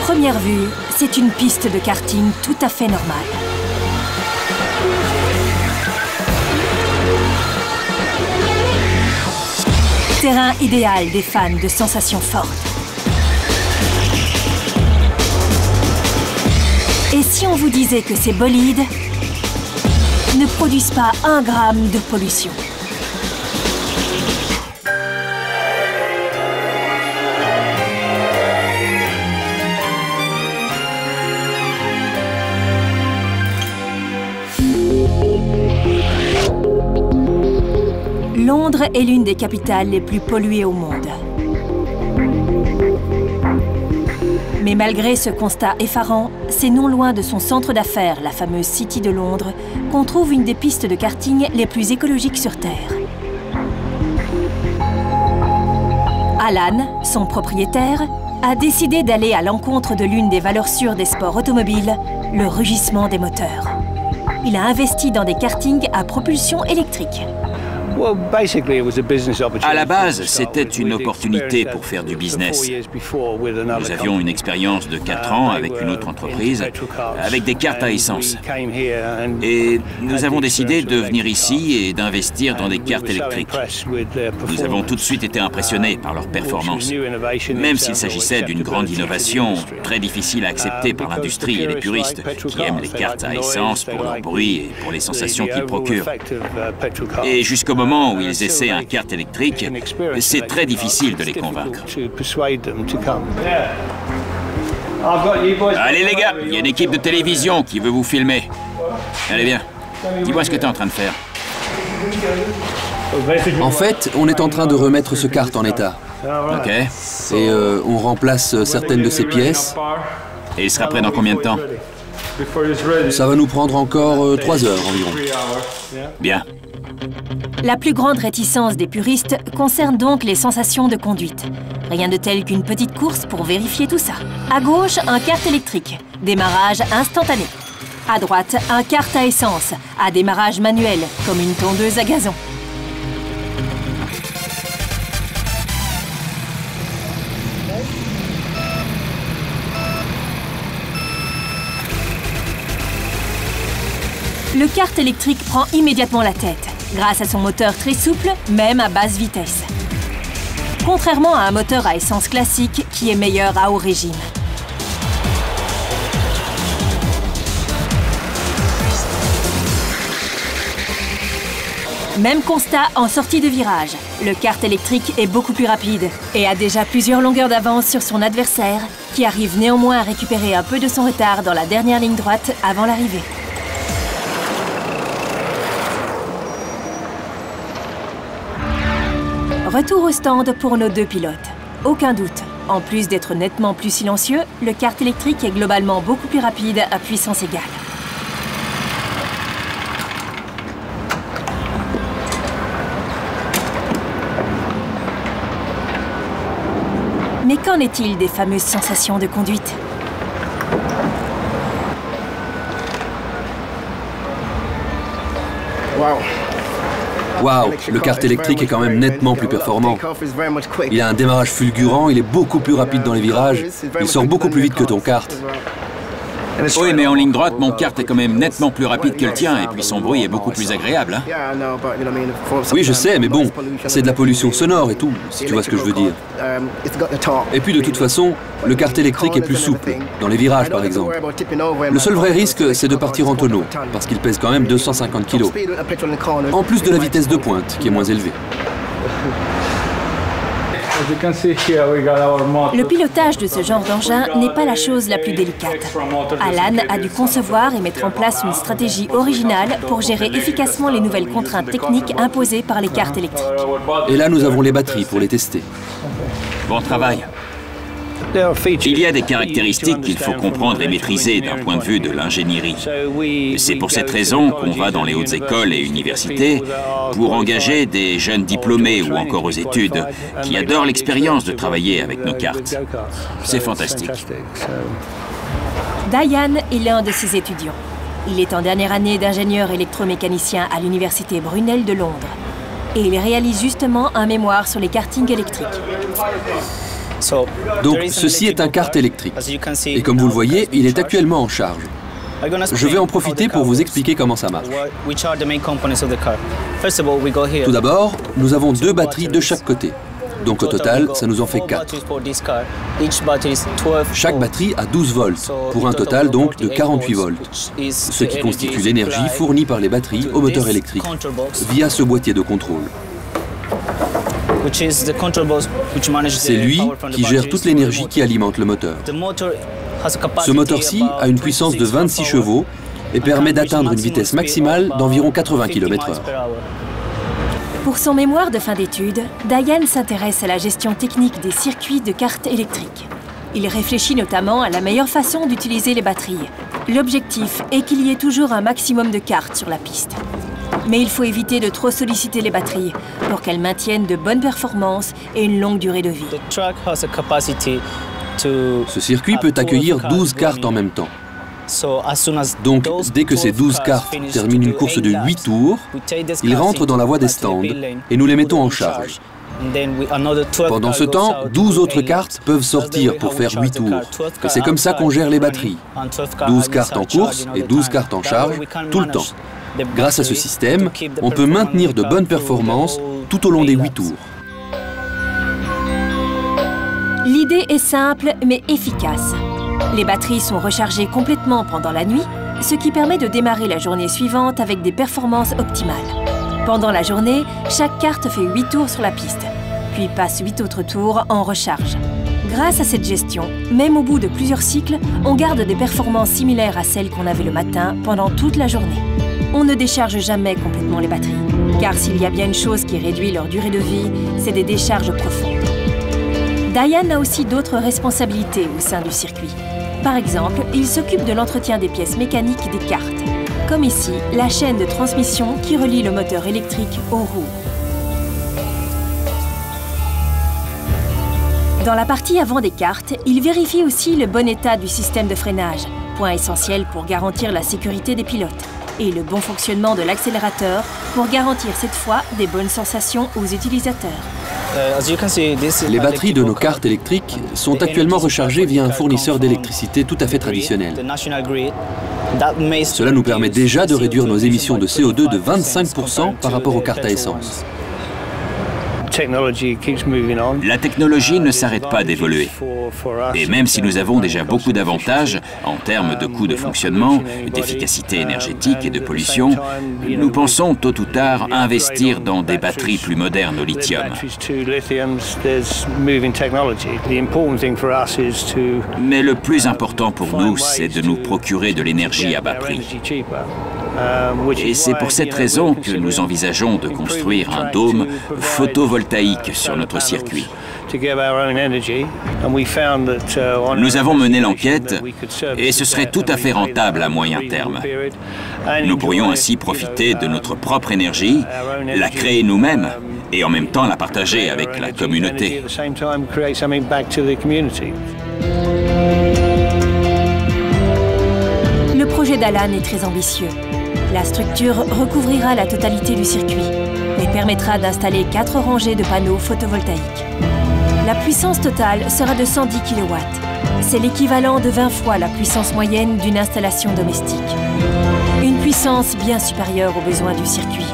première vue, c'est une piste de karting tout à fait normale. Terrain idéal des fans de sensations fortes. Et si on vous disait que ces bolides ne produisent pas 1 gramme de pollution? Londres est l'une des capitales les plus polluées au monde. Mais malgré ce constat effarant, c'est non loin de son centre d'affaires, la fameuse City de Londres, qu'on trouve une des pistes de karting les plus écologiques sur Terre. Alan, son propriétaire, a décidé d'aller à l'encontre de l'une des valeurs sûres des sports automobiles, le rugissement des moteurs. Il a investi dans des kartings à propulsion électrique. À la base, c'était une opportunité pour faire du business. Nous avions une expérience de 4 ans avec une autre entreprise, avec des cartes à essence. Et nous avons décidé de venir ici et d'investir dans des cartes électriques. Nous avons tout de suite été impressionnés par leur performance. Même s'il s'agissait d'une grande innovation, très difficile à accepter par l'industrie et les puristes, qui aiment les cartes à essence pour leur bruit et pour les sensations qu'ils procurent. Et jusqu'au moment où ils essaient un kart électrique, c'est très difficile de les convaincre. Allez les gars, il y a une équipe de télévision qui veut vous filmer. Allez bien, dis-moi ce que tu es en train de faire. En fait, on est en train de remettre ce kart en état. Ok. Et on remplace certaines de ses pièces. Et il sera prêt dans combien de temps? Ça va nous prendre encore 3 heures environ. Bien. La plus grande réticence des puristes concerne donc les sensations de conduite. Rien de tel qu'une petite course pour vérifier tout ça. À gauche, un kart électrique, démarrage instantané. À droite, un kart à essence, à démarrage manuel, comme une tondeuse à gazon. Le kart électrique prend immédiatement la tête, grâce à son moteur très souple, même à basse vitesse. Contrairement à un moteur à essence classique qui est meilleur à haut régime. Même constat en sortie de virage. Le kart électrique est beaucoup plus rapide et a déjà plusieurs longueurs d'avance sur son adversaire, qui arrive néanmoins à récupérer un peu de son retard dans la dernière ligne droite avant l'arrivée. Retour au stand pour nos 2 pilotes. Aucun doute, en plus d'être nettement plus silencieux, le kart électrique est globalement beaucoup plus rapide à puissance égale. Mais qu'en est-il des fameuses sensations de conduite? Waouh, le kart électrique est quand même nettement plus performant. Il a un démarrage fulgurant, il est beaucoup plus rapide dans les virages, il sort beaucoup plus vite que ton kart. Oui, mais en ligne droite, mon kart est quand même nettement plus rapide que le tien, et puis son bruit est beaucoup plus agréable. Hein? Oui, je sais, mais bon, c'est de la pollution sonore et tout, si tu vois ce que je veux dire. Et puis de toute façon, le kart électrique est plus souple, dans les virages par exemple. Le seul vrai risque, c'est de partir en tonneau, parce qu'il pèse quand même 250 kg. En plus de la vitesse de pointe, qui est moins élevée. Le pilotage de ce genre d'engin n'est pas la chose la plus délicate. Alan a dû concevoir et mettre en place une stratégie originale pour gérer efficacement les nouvelles contraintes techniques imposées par les karts électriques. Et là, nous avons les batteries pour les tester. Bon travail. Il y a des caractéristiques qu'il faut comprendre et maîtriser d'un point de vue de l'ingénierie. C'est pour cette raison qu'on va dans les hautes écoles et universités pour engager des jeunes diplômés ou encore aux études qui adorent l'expérience de travailler avec nos cartes. C'est fantastique. Diane est l'un de ces étudiants. Il est en dernière année d'ingénieur électromécanicien à l'université Brunel de Londres. Et il réalise justement un mémoire sur les kartings électriques. Donc ceci est un kart électrique. Et comme vous le voyez, il est actuellement en charge. Je vais en profiter pour vous expliquer comment ça marche. Tout d'abord, nous avons 2 batteries de chaque côté. Donc au total, ça nous en fait 4. Chaque batterie a 12 volts, pour un total donc de 48 volts, ce qui constitue l'énergie fournie par les batteries au moteur électrique, via ce boîtier de contrôle. C'est lui qui gère toute l'énergie qui alimente le moteur. Ce moteur-ci a une puissance de 26 chevaux et permet d'atteindre une vitesse maximale d'environ 80 km/h. Pour son mémoire de fin d'études, Dayan s'intéresse à la gestion technique des circuits de kart électriques. Il réfléchit notamment à la meilleure façon d'utiliser les batteries. L'objectif est qu'il y ait toujours un maximum de karts sur la piste. Mais il faut éviter de trop solliciter les batteries pour qu'elles maintiennent de bonnes performances et une longue durée de vie. Ce circuit peut accueillir 12 karts en même temps. Donc, dès que ces 12 karts terminent une course de 8 tours, ils rentrent dans la voie des stands et nous les mettons en charge. Pendant ce temps, 12 autres cartes peuvent sortir pour faire 8 tours. Et c'est comme ça qu'on gère les batteries. 12 cartes en course et 12 cartes en charge, tout le temps. Grâce à ce système, on peut maintenir de bonnes performances tout au long des 8 tours. L'idée est simple mais efficace. Les batteries sont rechargées complètement pendant la nuit, ce qui permet de démarrer la journée suivante avec des performances optimales. Pendant la journée, chaque carte fait 8 tours sur la piste, puis passe 8 autres tours en recharge. Grâce à cette gestion, même au bout de plusieurs cycles, on garde des performances similaires à celles qu'on avait le matin pendant toute la journée. On ne décharge jamais complètement les batteries, car s'il y a bien une chose qui réduit leur durée de vie, c'est des décharges profondes. Dayan a aussi d'autres responsabilités au sein du circuit. Par exemple, il s'occupe de l'entretien des pièces mécaniques des karts, comme ici, la chaîne de transmission qui relie le moteur électrique aux roues. Dans la partie avant des karts, il vérifie aussi le bon état du système de freinage, point essentiel pour garantir la sécurité des pilotes, et le bon fonctionnement de l'accélérateur pour garantir cette fois des bonnes sensations aux utilisateurs. Les batteries de nos cartes électriques sont actuellement rechargées via un fournisseur d'électricité tout à fait traditionnel. Cela nous permet déjà de réduire nos émissions de CO2 de 25% par rapport aux cartes à essence. La technologie ne s'arrête pas d'évoluer. Et même si nous avons déjà beaucoup d'avantages en termes de coûts de fonctionnement, d'efficacité énergétique et de pollution, nous pensons tôt ou tard investir dans des batteries plus modernes au lithium. Mais le plus important pour nous, c'est de nous procurer de l'énergie à bas prix. Et c'est pour cette raison que nous envisageons de construire un dôme photovoltaïque sur notre circuit. Nous avons mené l'enquête et ce serait tout à fait rentable à moyen terme. Nous pourrions ainsi profiter de notre propre énergie, la créer nous-mêmes et en même temps la partager avec la communauté. Le projet d'Alan est très ambitieux. La structure recouvrira la totalité du circuit et permettra d'installer 4 rangées de panneaux photovoltaïques. La puissance totale sera de 110 kW. C'est l'équivalent de 20 fois la puissance moyenne d'une installation domestique. Une puissance bien supérieure aux besoins du circuit,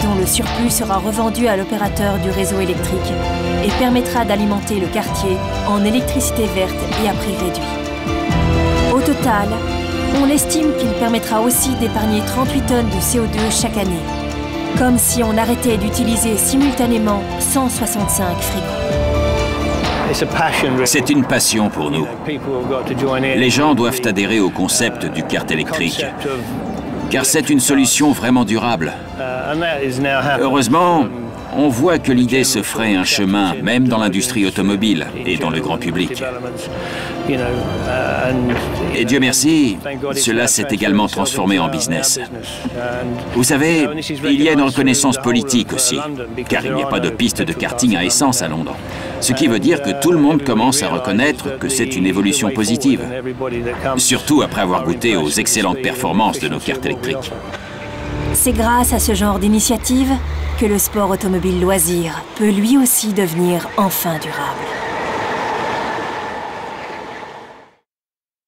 dont le surplus sera revendu à l'opérateur du réseau électrique et permettra d'alimenter le quartier en électricité verte et à prix réduit. Au total, on estime qu'il permettra aussi d'épargner 38 tonnes de CO2 chaque année, comme si on arrêtait d'utiliser simultanément 165 frigos. C'est une passion pour nous. Les gens doivent adhérer au concept du kart électrique, car c'est une solution vraiment durable. Heureusement, on voit que l'idée se ferait un chemin, même dans l'industrie automobile et dans le grand public. Et Dieu merci, cela s'est également transformé en business. Vous savez, il y a une reconnaissance politique aussi, car il n'y a pas de piste de karting à essence à Londres. Ce qui veut dire que tout le monde commence à reconnaître que c'est une évolution positive, surtout après avoir goûté aux excellentes performances de nos cartes électriques. C'est grâce à ce genre d'initiative que le sport automobile loisir peut lui aussi devenir enfin durable.